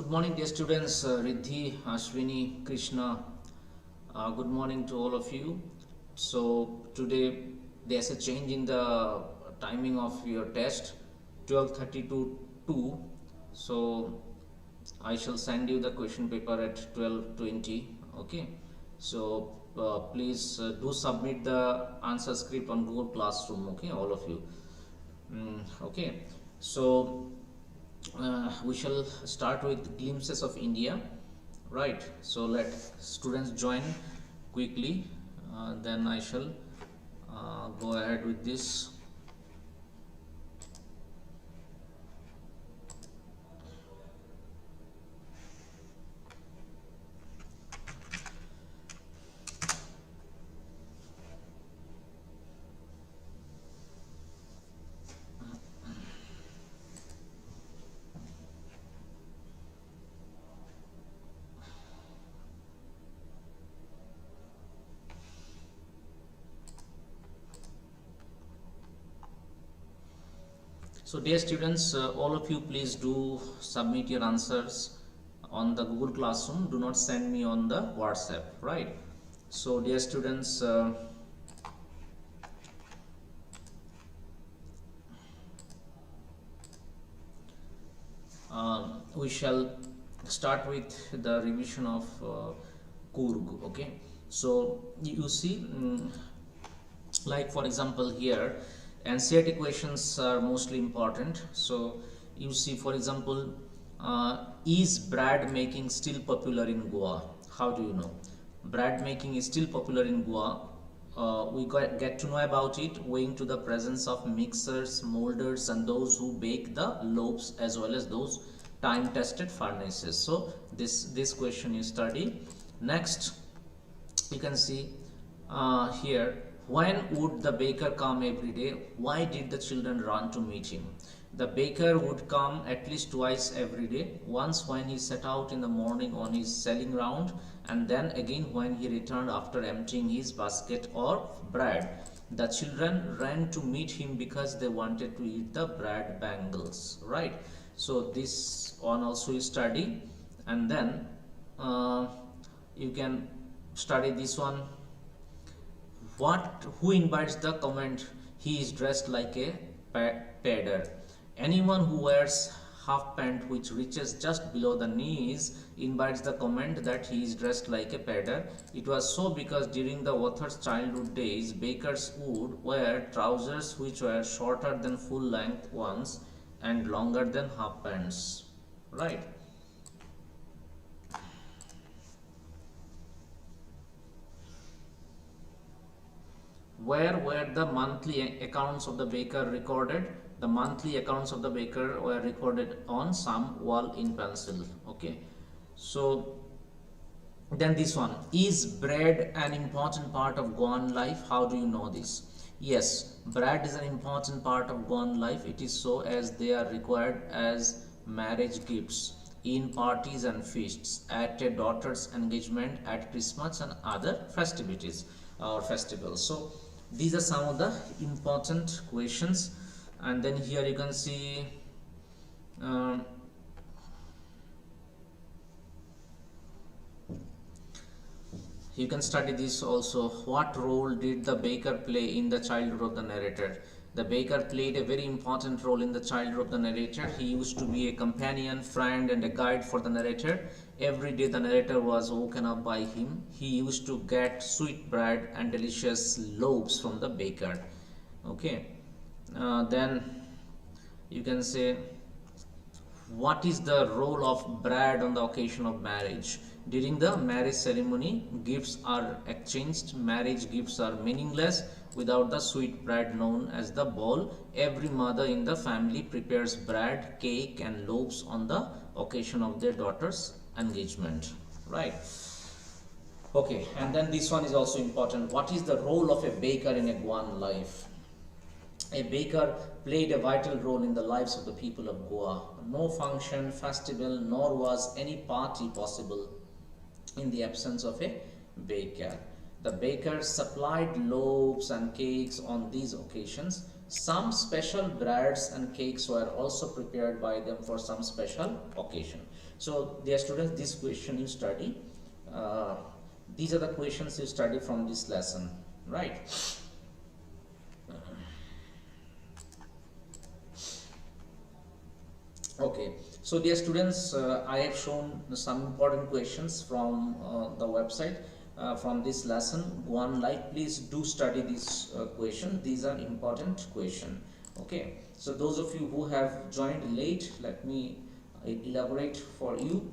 Good morning, dear students. Riddhi, Ashwini, Krishna. Good morning to all of you. So today there's a change in the timing of your test, 12:30 to 2. So I shall send you the question paper at 12:20. Okay. So please do submit the answer script on Google Classroom. Okay, all of you. Okay. So we shall start with glimpses of India, right? So let students join quickly, then I shall go ahead with this. So dear students, all of you please do submit your answers on the Google Classroom. Do not send me on the WhatsApp, right? So dear students, we shall start with the revision of Kurg. Okay, so you see, like for example here, NCERT questions are mostly important. So you see, for example, is bread making still popular in Goa? How do you know? Bread making is still popular in Goa. We get to know about it owing to the presence of mixers, molders, and those who bake the loaves, as well as those time-tested furnaces. So this question you study. Next, you can see here, when would the baker come every day? Why did the children run to meet him? The baker would come at least twice every day, once when he set out in the morning on his selling round, and then again when he returned after emptying his basket of bread. The children ran to meet him because they wanted to eat the bread bangles, right? So this one also you study, and then you can study this one. Who invites the comment, he is dressed like a pedder? Anyone who wears half pant which reaches just below the knees invites the comment that he is dressed like a pedder. It was so because during the author's childhood days, bakers would wear trousers which were shorter than full length ones and longer than half pants, right? Where were the monthly accounts of the baker recorded? The monthly accounts of the baker were recorded on some wall in pencil. Okay, so then this one, is bread an important part of Goan life? How do you know this? Yes, bread is an important part of Goan life. It is so as they are required as marriage gifts in parties and feasts, at a daughter's engagement, at Christmas and other festivities or festivals. So these are some of the important questions, and then here you can see you can study this also. What role did the baker play in the childhood of the narrator? The baker played a very important role in the childhood of the narrator. He used to be a companion, friend, and a guide for the narrator. Every day the narrator was woken up by him. He used to get sweet bread and delicious loaves from the baker. Okay, then you can say, what is the role of bread on the occasion of marriage? During the marriage ceremony, gifts are exchanged. Marriage gifts are meaningless without the sweet bread known as the ball. Every mother in the family prepares bread, cake, and loaves on the occasion of their daughter's engagement, right? Okay, and then this one is also important. What is the role of a baker in a Goan life? A baker played a vital role in the lives of the people of Goa. No function, festival, nor was any party possible in the absence of a baker. The baker supplied loaves and cakes on these occasions. Some special breads and cakes were also prepared by them for some special occasion. So dear students, this question you study, uh, these are the questions you study from this lesson, right? Okay, so dear students, I have shown some important questions from the website from this lesson. Go on live, please do study this question. These are important question. Okay, so those of you who have joined late, let me elaborate for you.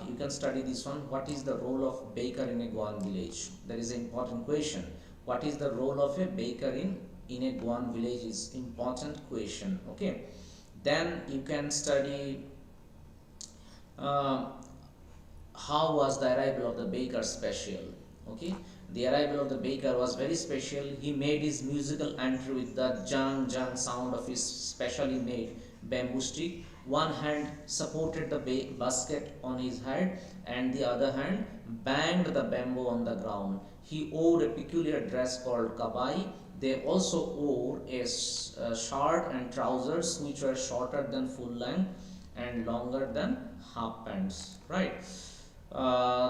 You can study this one. What is the role of baker in a Goan village? That is an important question. What is the role of a baker in a Goan village is important question. Okay, then you can study uh, how was the arrival of the baker special. Okay, the arrival of the baker was very special. He made his musical entry with the jang jang sound of his specially made bamboo stick. One hand supported the basket on his head and the other hand banged the bamboo on the ground. He wore a peculiar dress called kabai. They also wore a shirt and trousers which were shorter than full length and longer than half pants, right?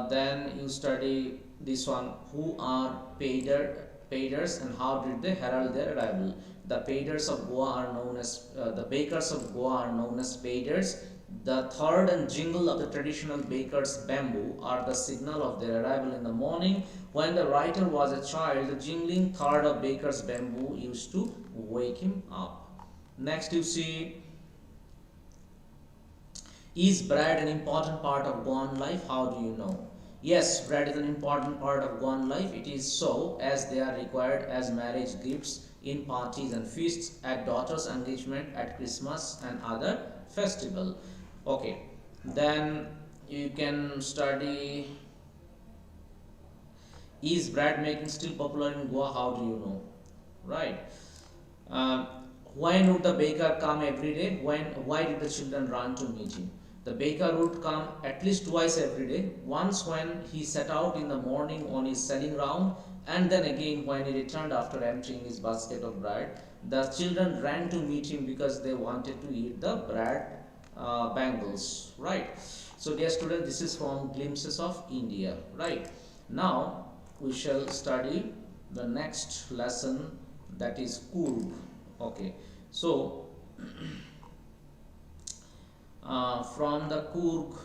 Then you study this one. Who are paiders and how did they herald their arrival? The paiders of Goa are known as the bakers of Goa are known as paiders. The third and jingle of the traditional baker's bamboo are the signal of their arrival in the morning. When the writer was a child, the jingling third of baker's bamboo used to wake him up. Next you see, is bread an important part of Goan life? How do you know? Yes, bread is an important part of Goan life. It is so as they are required as marriage gifts in parties and feasts, at daughter's engagement, at Christmas and other festival. Okay, then you can study, is bread making still popular in Goa? How do you know? Right. Um, when would the baker come every day? Why did the children run to meet him? The baker would come at least twice every day. Once when he set out in the morning on his selling round, and then again when he returned after emptying his basket of bread. The children ran to meet him because they wanted to eat the bread bangles. Right. So dear students, this is from Glimpses of India. Right. Now we shall study the next lesson, that is Kurg. Okay, so from the Kurg,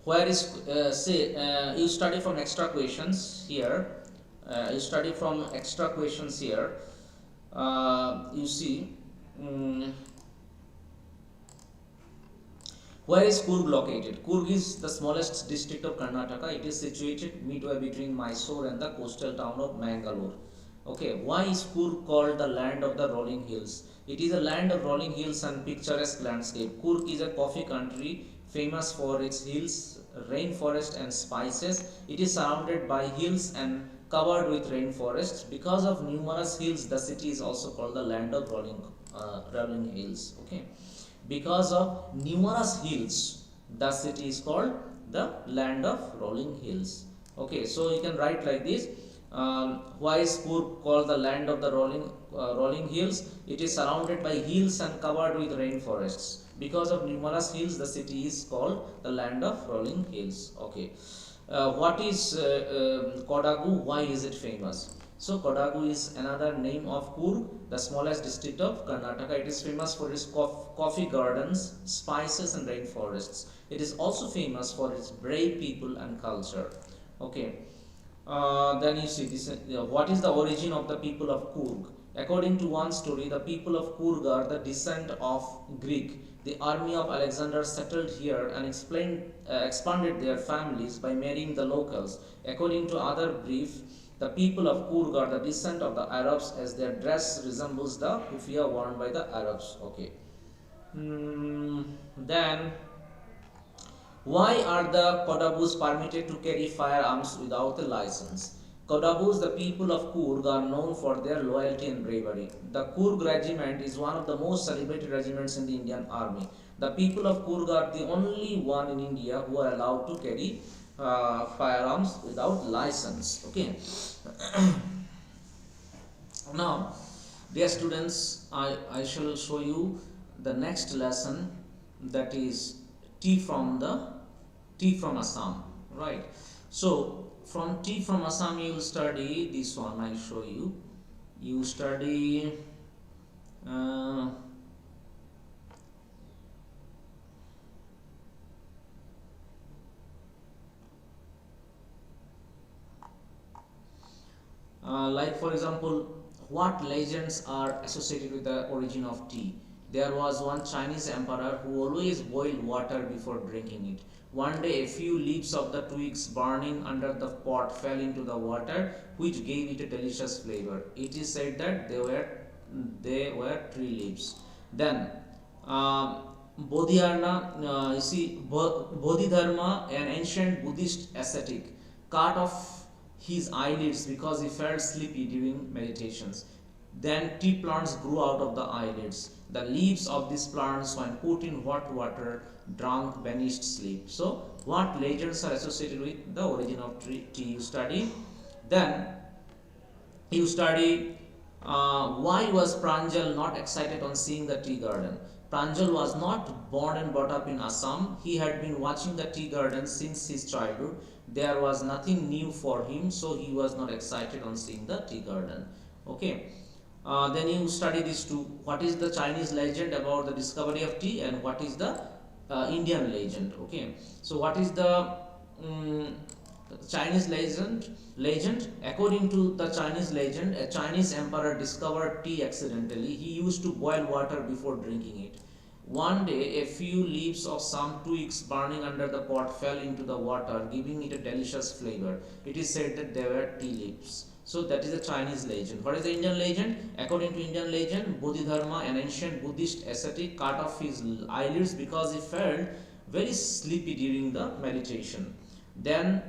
where is you study from extra questions here. You study from extra questions here. You see. Where is Kurg located? Kurg is the smallest district of Karnataka. It is situated midway between Mysore and the coastal town of Mangalore. Okay, why is Kurg called the land of the rolling hills? It is a land of rolling hills and picturesque landscape. Kurg is a coffee country famous for its hills, rainforest and spices. It is surrounded by hills and covered with rainforests. Because of numerous hills, the city is also called the land of rolling hills. Okay, because of numerous hills, the city is called the land of rolling hills. Okay, so you can write like this. Why is Kurg called the land of the rolling hills? It is surrounded by hills and covered with rainforests. Because of numerous hills, the city is called the land of rolling hills. Okay. What is Kodagu? Why is it famous? So Kodagu is another name of Kurg, the smallest district of Karnataka. It is famous for its coffee gardens, spices and rainforests. It is also famous for its brave people and culture. Okay. Then you see this. What is the origin of the people of Kurg? According to one story, the people of Kurg are the descent of Greek. The army of Alexander settled here and expanded their families by marrying the locals. According to other brief, the people of Kurg are the descent of the Arabs, as their dress resembles the kufiya worn by the Arabs. Okay. Then, why are the Kodabus permitted to carry firearms without a license? Kodabus, the people of Kurg, are known for their loyalty and bravery. The Kurg regiment is one of the most celebrated regiments in the Indian army. The people of Coorg are the only one in India who are allowed to carry firearms without license. Okay. Now, dear students, I shall show you the next lesson, that is tea from Assam, right? So from tea from Assam you will study this one. I'll show you. You study uh, like for example, what legends are associated with the origin of tea? There was one Chinese emperor who always boiled water before drinking it. One day, a few leaves of the twigs burning under the pot fell into the water, which gave it a delicious flavor. It is said that they were tree leaves. Then, Bodhidharma, an ancient Buddhist ascetic, cut off his eyelids because he felt sleepy during meditations. Then tea plants grew out of the eyelids. The leaves of these plants, when put in hot water, drunk, banished sleep. So, what legends are associated with the origin of tea? You study. Then you study why was Pranjal not excited on seeing the tea garden. Pranjal was not born and brought up in Assam. He had been watching the tea garden since his childhood. There was nothing new for him, so he was not excited on seeing the tea garden. Okay. Then you study these two. What is the Chinese legend about the discovery of tea, and what is the Indian legend? Okay. So what is the Chinese legend? According to the Chinese legend, a Chinese emperor discovered tea accidentally. He used to boil water before drinking it. One day, a few leaves of some twigs burning under the pot fell into the water, giving it a delicious flavor. It is said that they were tea leaves. So that is the Chinese legend. What is the Indian legend? According to Indian legend, Bodhidharma, an ancient Buddhist ascetic, cut off his eyelids because he felt very sleepy during the meditation. Then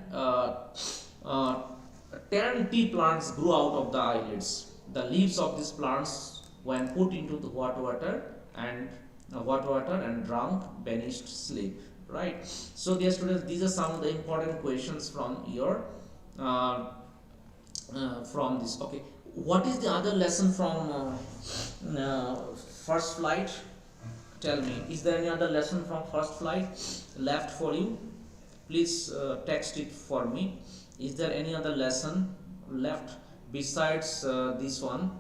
10 tea plants grew out of the eyelids. The leaves of these plants, when put into the hot water and drunk, banished sleep. Right. So, dear students, these are some of the important questions from your from this. Okay. What is the other lesson from first flight? Tell me, is there any other lesson from first flight left for you? Please text it for me. Is there any other lesson left besides this one?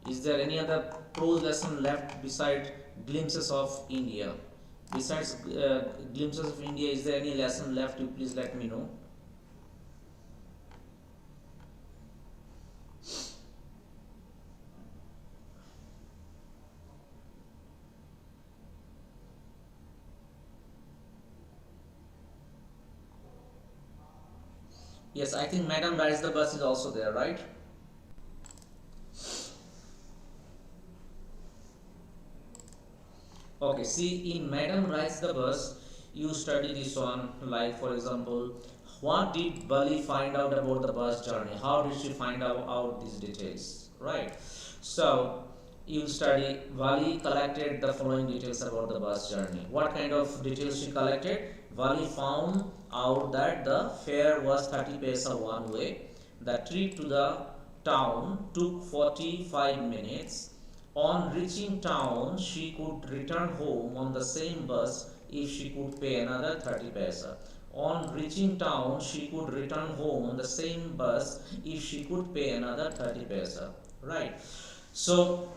Is there any other prose lesson left besides glimpses of India? Besides glimpses of India, is there any lesson left? You please let me know. Yes, I think Madam Rides the Bus is also there, right? Okay, see, in Madam Rides the Bus, you study this one, like for example, what did Bali find out about the bus journey? How did she find out these details, right? So, you study Wally collected the following details about the bus journey. What kind of details she collected? Wally found out that the fare was 30 paisa one way. The trip to the town took 45 minutes. On reaching town, she could return home on the same bus if she could pay another 30 paisa. On reaching town, she could return home on the same bus if she could pay another 30 paisa. Right. So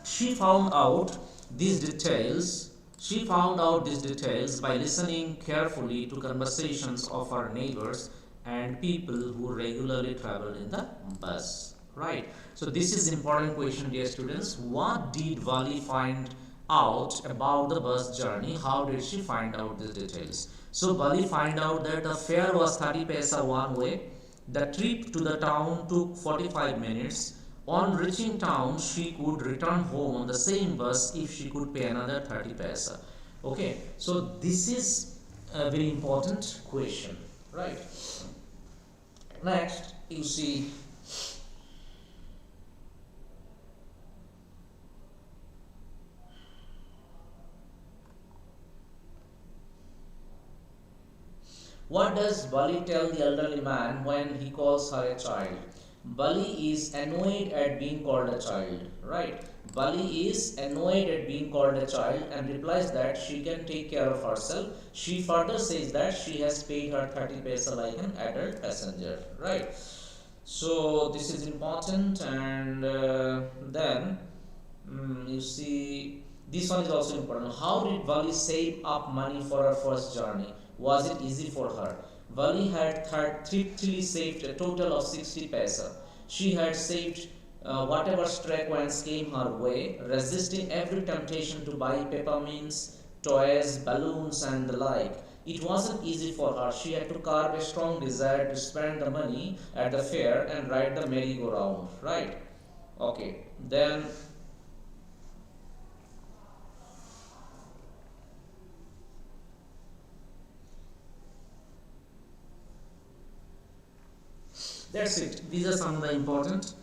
she found out these details. She found out these details by listening carefully to conversations of her neighbors and people who regularly travel in the bus. Right. So this is important question, dear students. What did Wally find out about the bus journey? How did she find out these details? So Wally find out that the fare was 30 paisa one way. The trip to the town took 45 minutes. On reaching town, she could return home on the same bus if she could pay another 30 paisa. Okay, so this is a very important question, right? Next, you see What does Wally tell the elderly man when he calls her a child? Wally is annoyed at being called a child, right? Wally is annoyed at being called a child and replies that she can take care of herself. She further says that she has paid her 30 paisa like an adult passenger, right? So this is important, and then you see, this one is also important. How did Vali save up money for her first journey? Was it easy for her? Vali had thriftily saved a total of 60 paisa. She had saved whatever stray coins came her way, resisting every temptation to buy peppermints, toys, balloons, and the like. It wasn't easy for her. She had to carve a strong desire to spend the money at the fair and ride the merry-go-round, right? Okay, then that's it. These are some of the important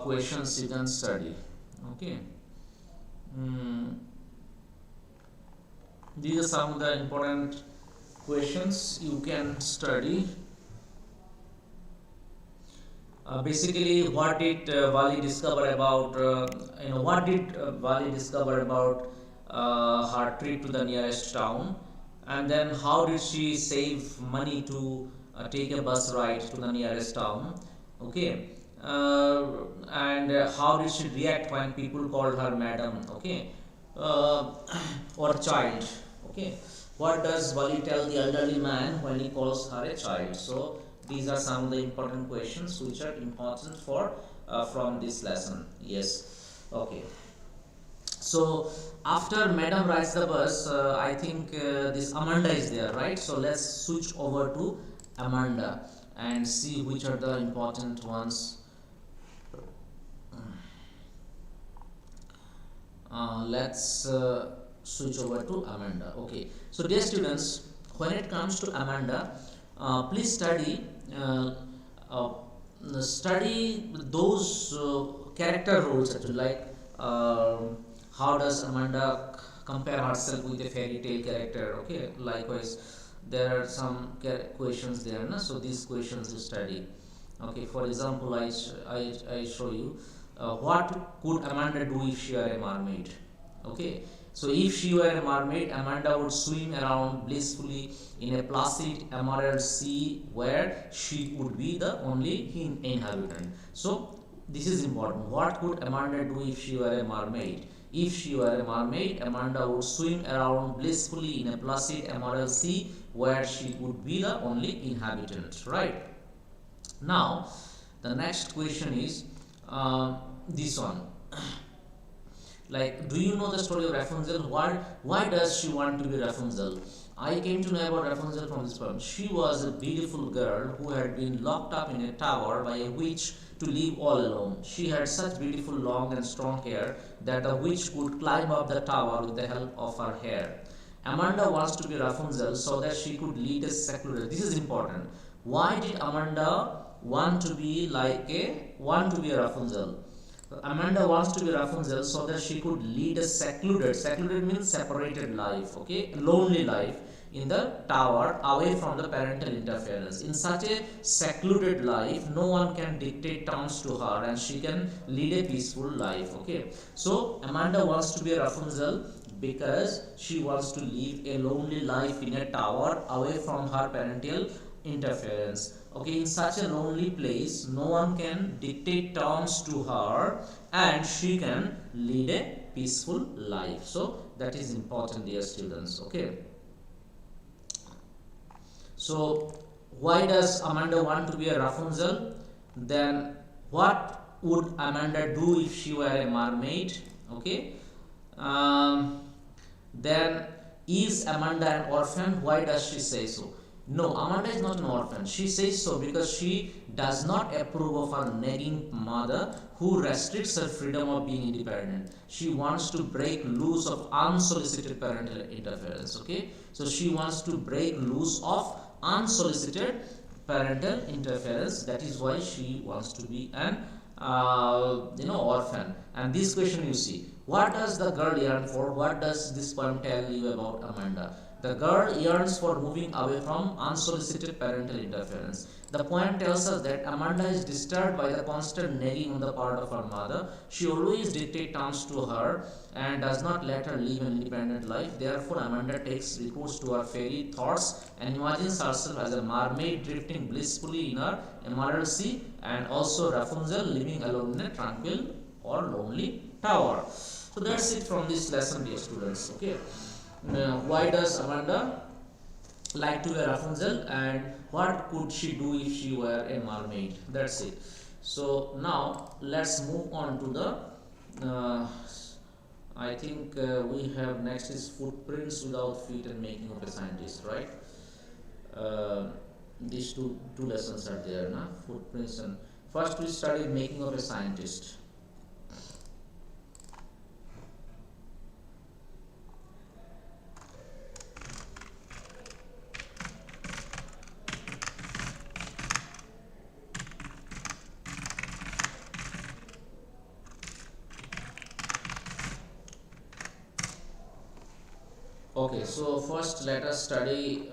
questions you can study. Okay. Mm, these are some of the important questions you can study. Basically, what did Wally discover about? What did Wally discover about her trip to the nearest town, and then how did she save money to take a bus ride to the nearest town? Okay, and how did she react when people called her madam? Okay, uh, or child? Okay, what does Wally tell the elderly man when he calls her a child? So these are some of the important questions which are important for from this lesson. Yes. Okay. So after Madam rides the bus, I think this Amanda is there, right? So let's switch over to Amanda and see which are the important ones. Let's switch over to Amanda. Okay. So dear students, when it comes to Amanda, please uh, uh, study those character roles actually, like how does Amanda compare herself with a fairy tale character. Okay, likewise there are some questions there, no? So these questions you study. Okay, for example, I show you what could Amanda do if she were a mermaid. Okay, so if she were a mermaid, Amanda would swim around blissfully in a placid emerald sea where she would be the only inhabitant. So this is important. What could Amanda do if she were a mermaid? If she were a mermaid, Amanda would swim around blissfully in a placid emerald sea where she would be the only inhabitant, right? Now, the next question is this one. Like, do you know the story of Rapunzel? Why does she want to be Rapunzel? I came to know about Rapunzel from this poem. She was a beautiful girl who had been locked up in a tower by a witch to live all alone. She had such beautiful long and strong hair that the witch could climb up the tower with the help of her hair. Amanda wants to be Rapunzel so that she could lead a secluded. This is important. Why did Amanda want to be a Rapunzel? Amanda wants to be Rapunzel so that she could lead a secluded means separated life, okay, lonely life in the tower away from the parental interference. In such a secluded life, no one can dictate terms to her and she can lead a peaceful life, okay. So Amanda wants to be a Rapunzel because she wants to live a lonely life in a tower away from her parental interference. Okay, in such a lonely place, no one can dictate terms to her and she can lead a peaceful life. So that is important, dear students. Okay, so why does Amanda want to be a Rapunzel? Then what would Amanda do if she were a mermaid? Okay, then is Amanda an orphan? Why does she say so? No, Amanda is not an orphan. She says so because she does not approve of her nagging mother who restricts her freedom of being independent. She wants to break loose of unsolicited parental interference. Okay, so she wants to break loose of unsolicited parental interference. That is why she wants to be an orphan. And this question, you see, what does the girl yearn for? What does this poem tell you about Amanda? The girl yearns for moving away from unsolicited parental interference. The poem tells us that Amanda is disturbed by the constant nagging on the part of her mother. She always dictates terms to her and does not let her live an independent life. Therefore, Amanda takes recourse to her fairy thoughts and imagines herself as a mermaid drifting blissfully in her emerald sea, and also Rapunzel living alone in a tranquil or lonely tower. So that's it from this lesson, dear students. Okay. Why does Amanda like to wear Rapunzel, and what could she do if she were a mermaid? That's it. So now let's move on to the I think we have next is footprints without feet and making of a scientist, right? These two lessons are there, na? Footprints, and first we studied making of a scientist. Okay, so first let us study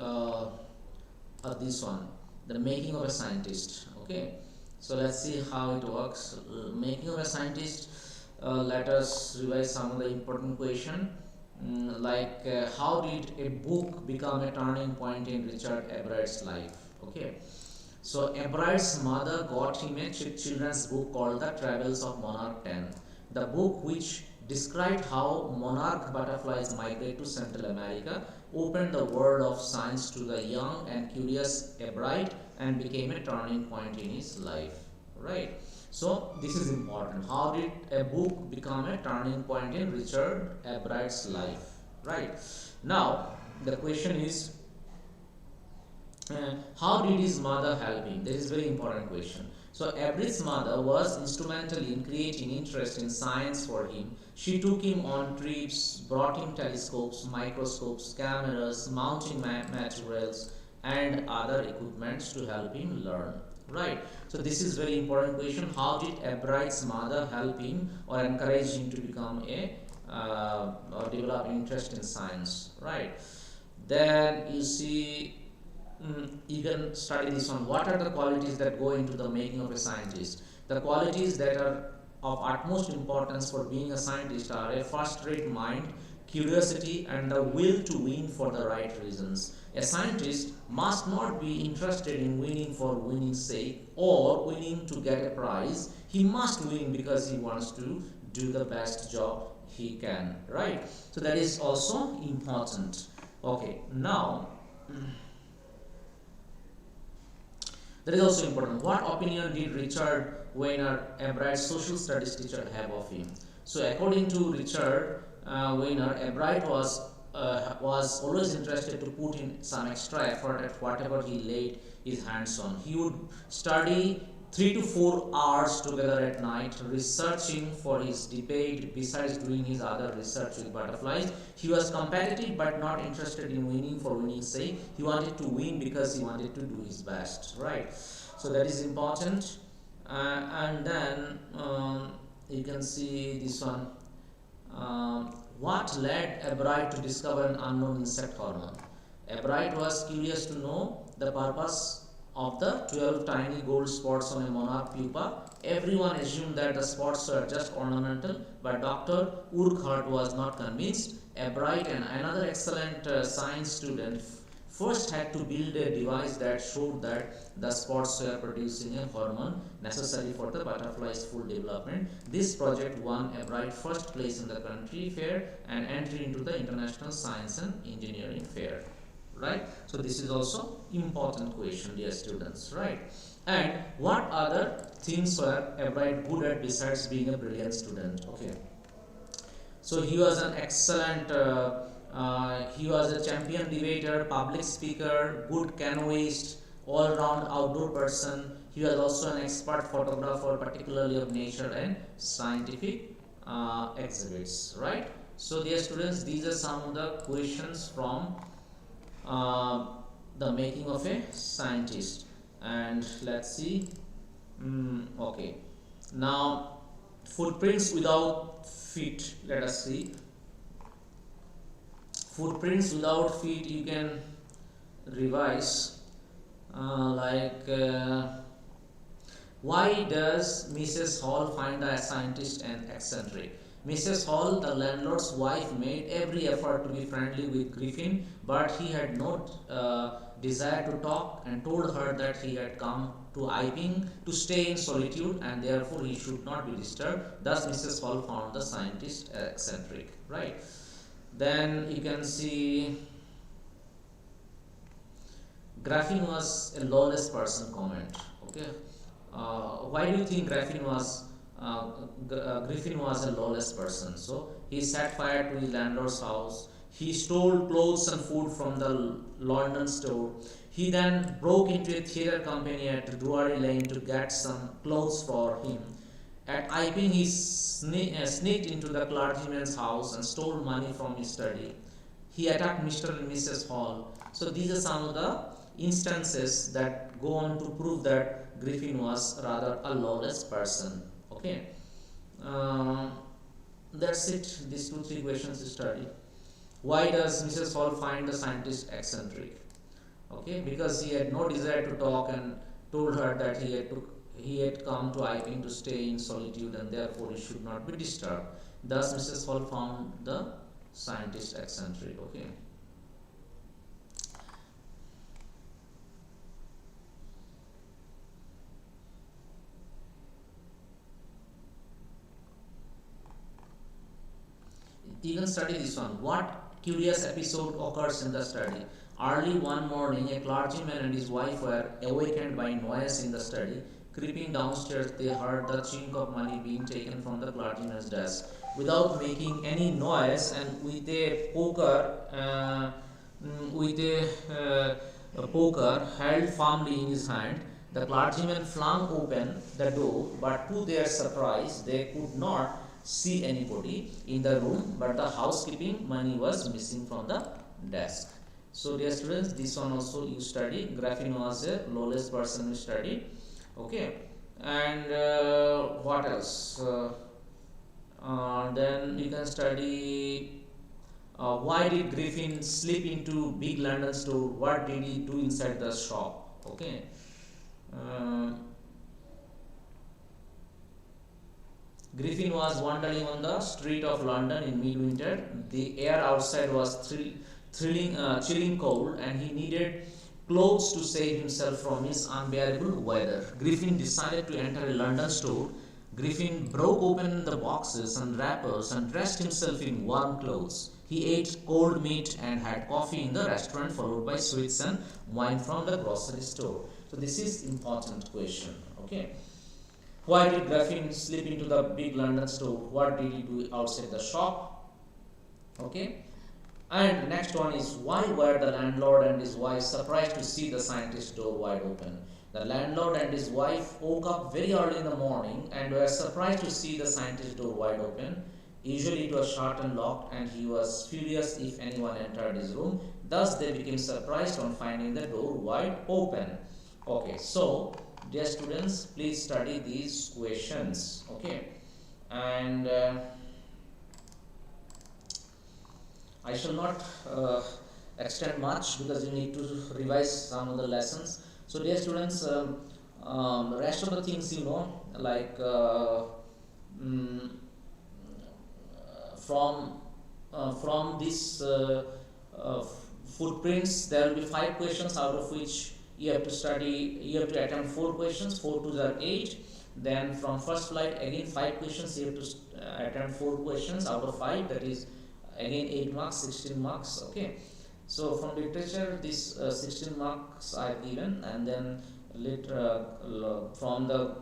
this one, the making of a scientist. Okay, so let's see how it works. Making of a scientist, let us revise some of the important question, like how did a book become a turning point in Richard Ebrard's life? Okay, so Ebrard's mother got him a children's book called The Travels of Monarch 10. The book, which described how monarch butterflies migrate to Central America, opened the world of science to the young and curious Ebrard and became a turning point in his life. Right? So this is important. How did a book become a turning point in Richard Ebrard's life? Right? Now the question is, how did his mother help him? This is a very important question. So Ebrard's mother was instrumental in creating interest in science for him. She took him on trips, brought him telescopes, microscopes, cameras, mounting materials, and other equipments to help him learn. Right. So this is very important question. How did Ebrard's mother help him or encourage him to become or develop interest in science? Right. Then you see, you can study this one. What are the qualities that go into the making of a scientist? The qualities that are of utmost importance for being a scientist are a first-rate mind, curiosity, and the will to win for the right reasons. A scientist must not be interested in winning for winning's sake or winning to get a prize. He must win because he wants to do the best job he can, right? So that is also important. Okay, now that is also important. What opinion did Richard Weiner, Ebrard's social studies teacher, have of him? So according to Richard Weiner, Ebrard was always interested to put in some extra effort at whatever he laid his hands on. He would study 3 to 4 hours together at night, researching for his debate besides doing his other research with butterflies. He was competitive but not interested in winning for winning's sake. He wanted to win because he wanted to do his best, right? So that is important. And then you can see this one. What led Ebrard to discover an unknown insect hormone? Ebrard was curious to know the purpose of the 12 tiny gold spots on a monarch pupa. Everyone assumed that the spots were just ornamental, but Dr. Urquhart was not convinced. Ebrard and another excellent science student first had to build a device that showed that the spots were producing a hormone necessary for the butterfly's full development. This project won Ebrard first place in the country fair and entry into the International Science and Engineering Fair. Right? So this is also important question, dear students, right? And what other things were Ebrard good at besides being a brilliant student? Okay. So he was an excellent, he was a champion debater, public speaker, good canoeist, all-round outdoor person. He was also an expert photographer, particularly of nature and scientific exhibits, right? So dear students, these are some of the questions from the making of a scientist. And let's see. Okay, now footprints without feet. Let us see. footprints without feet you can revise, why does Mrs. Hall find the scientist and eccentric? Mrs. Hall, the landlord's wife, made every effort to be friendly with Griffin, but he had no desire to talk and told her that he had come to Iping to stay in solitude and therefore he should not be disturbed. Thus, Mrs. Hall found the scientist eccentric. Right. Then you can see Griffin was a lawless person comment. Okay. Why do you think Griffin was a lawless person? So he set fire to his landlord's house. He stole clothes and food from the London store. He then broke into a theatre company at Drury Lane to get some clothes for him. At Iping, he sneaked into the clergyman's house and stole money from his study. He attacked Mr. and Mrs. Hall. So these are some of the instances that go on to prove that Griffin was rather a lawless person. Okay, that's it. These 2-3 questions to study. Why does Mrs. Hall find the scientist eccentric? Okay, because he had no desire to talk and told her that he had come to Iping to stay in solitude and therefore he should not be disturbed. Thus, Mrs. Hall found the scientist eccentric. Okay. You can study this one. What curious episode occurs in the study? Early one morning, a clergyman and his wife were awakened by noise in the study. Creeping downstairs, they heard the chink of money being taken from the clergyman's desk. Without making any noise and with a poker held firmly in his hand, the clergyman flung open the door, but to their surprise, they could not see anybody in the room, but the housekeeping money was missing from the desk. So dear students, this one also you study. Griffin was a lawless person you study. Okay, and what else? Then you can study why did Griffin slip into big London store? What did he do inside the shop? Okay. Griffin was wandering on the street of London in midwinter. The air outside was chilling cold, and he needed clothes to save himself from his unbearable weather. Griffin decided to enter a London store. Griffin broke open the boxes and wrappers and dressed himself in warm clothes. He ate cold meat and had coffee in the restaurant, followed by sweets and wine from the grocery store. So this is important question. Okay. Why did Griffin slip into the big London store? What did he do outside the shop? Okay. And next one is why were the landlord and his wife surprised to see the scientist's door wide open? The landlord and his wife woke up very early in the morning and were surprised to see the scientist's door wide open. Usually it was shut and locked, and he was furious if anyone entered his room. Thus they became surprised on finding the door wide open. Okay, so dear students, please study these questions. Okay, and I shall not extend much because you need to revise some of the lessons. So dear students, rest of the things you know, like from this footprints, there will be 5 questions, out of which you have to study, you have to attempt 4 questions, 4 to the 8. Then from first flight, again 5 questions, you have to attempt 4 questions out of 5, that is again 8 marks, 16 marks. Okay, so from literature, this 16 marks I have given, and then from the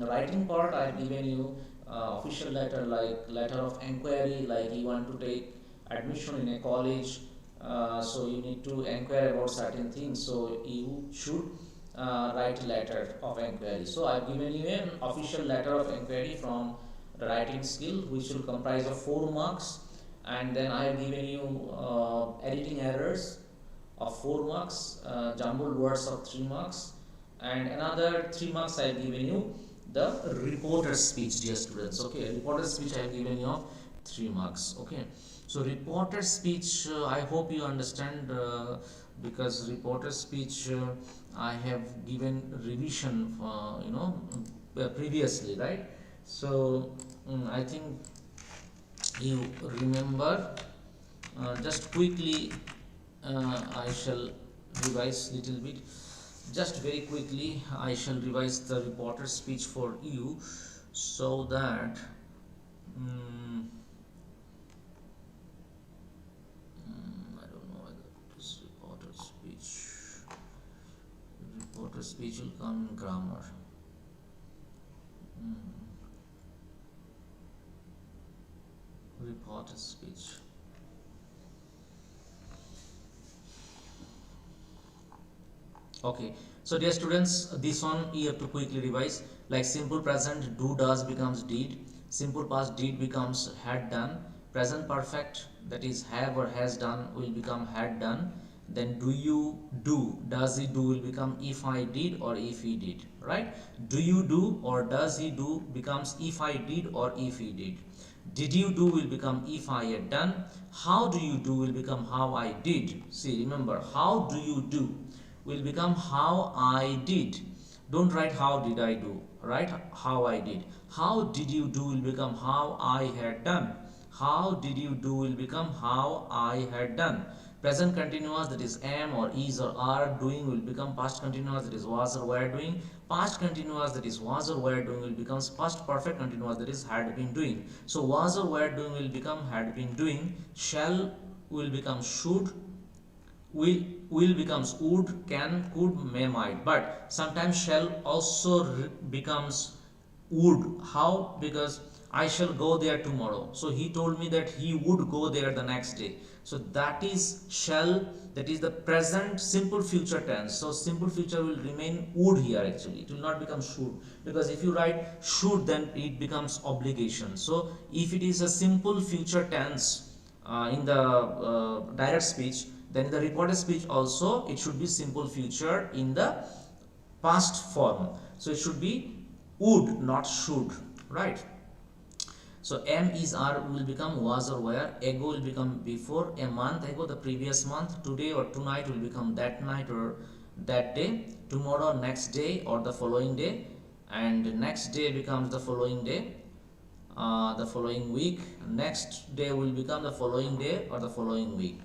writing part I have given you official letter, like letter of inquiry, like you want to take admission in a college, so you need to inquire about certain things, so you should write a letter of inquiry. So I have given you an official letter of inquiry from the writing skill, which will comprise of 4 marks, and then I have given you editing errors of 4 marks, jumbled words of 3 marks, and another 3 marks I have given you the reporter's speech, dear students. Okay, reporter's speech I have given you of 3 marks. Okay, So reporter speech, I hope you understand, because reporter speech, I have given revision, previously, right? So I think you remember. Just quickly, I shall revise little bit. Just very quickly, I shall revise the reporter speech for you, so that mm, I don't know whether this reporter speech will come in grammar. Reporter speech. Okay, so dear students, this one you have to quickly revise. Like simple present, do, does becomes did. Simple past, did becomes had done. Present perfect, that is have or has done, will become had done. Then do you do, does he do will become if I did or if he did, right? Do you do or does he do becomes if I did or if he did. Did you do will become if I had done. How do you do will become how I did. See, remember, how do you do will become how I did. Don't write how did I do, write how I did. How did you do will become how I had done. How did you do will become how I had done. Present continuous, that is am or is or are. Doing will become past continuous, that is was or were doing. Past continuous, that is was or were doing, will become past perfect continuous, that is had been doing. So was or were doing will become had been doing. Shall will become should. Will becomes would, can, could, may, might. But sometimes shall also becomes would. How? Because I shall go there tomorrow, so he told me that he would go there the next day. So that is shall, that is the present simple future tense. So simple future will remain would here. Actually, it will not become should, because if you write should, then it becomes obligation. So if it is a simple future tense in the direct speech, then in the reported speech also it should be simple future in the past form. So it should be would, not should, right? So am, is, are will become was or were. Ago will become before. A month ago, the previous month. Today or tonight will become that night or that day. Tomorrow, next day or the following day. And next day becomes the following day, the following week. Next day will become the following day or the following week.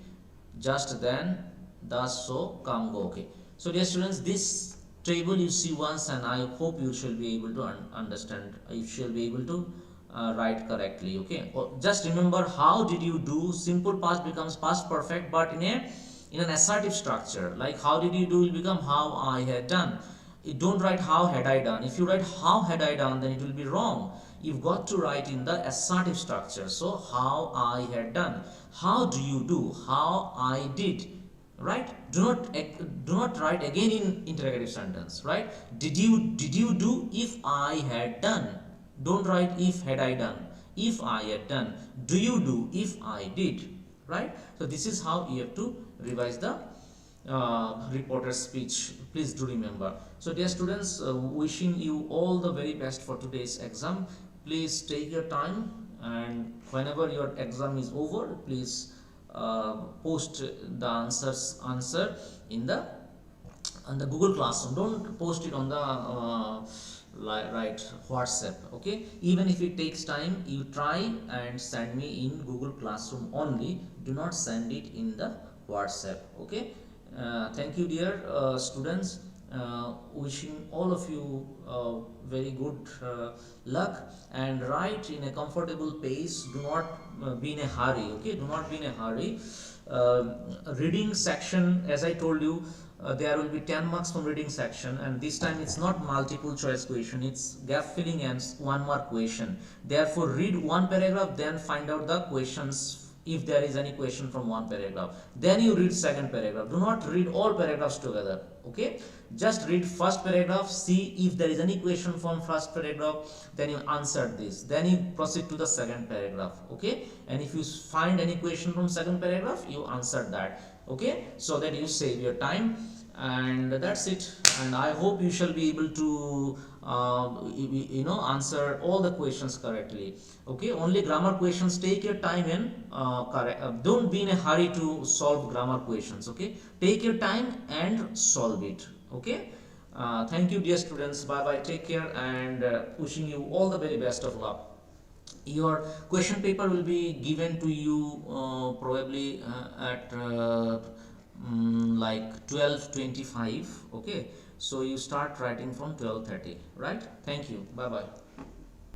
Just then, thus, so, come, go. Okay. So dear students, this table you see once, and I hope you shall be able to understand. You shall be able to write correctly. Okay. Just remember, how did you do? Simple past becomes past perfect, but in an assertive structure. Like how did you do will become how I had done. You don't write how had I done. If you write how had I done, then it will be wrong. You've got to write in the assertive structure. So how I had done. How do you do? How I did. Right? Do not write again in interrogative sentence. Right? Did you do if I had done? Don't write if had I done. If I had done. Do you do if I did? Right? So this is how you have to revise the reporter speech. Please do remember. So dear students, wishing you all the very best for today's exam. Please take your time, and whenever your exam is over, please post the answer in the Google Classroom. Don't post it on the right WhatsApp. Okay, even if it takes time, you try and send me in Google Classroom only. Do not send it in the WhatsApp. Okay. Thank you, dear students. Wishing all of you very good luck, and write in a comfortable pace. Do not be in a hurry. Okay, do not be in a hurry. Reading section, as I told you, there will be 10 marks from reading section, and this time it's not multiple choice question, it's gap filling and one mark question. Therefore, read one paragraph, then find out the questions if there is any question from one paragraph. Then you read second paragraph. Do not read all paragraphs together. Okay, just read first paragraph, see if there is any question from first paragraph, then you answer this, then you proceed to the second paragraph. Okay, and if you find any question from second paragraph, you answer that. Okay, so that you save your time. and that's it. And I hope you shall be able to answer all the questions correctly. Okay, only grammar questions, take your time in correct, don't be in a hurry to solve grammar questions. Okay, take your time and solve it. Okay, thank you dear students, bye bye, take care, and wishing you all the very best of luck. Your question paper will be given to you probably at like 12:25. Okay, so you start writing from 12:30, right? Thank you, bye bye.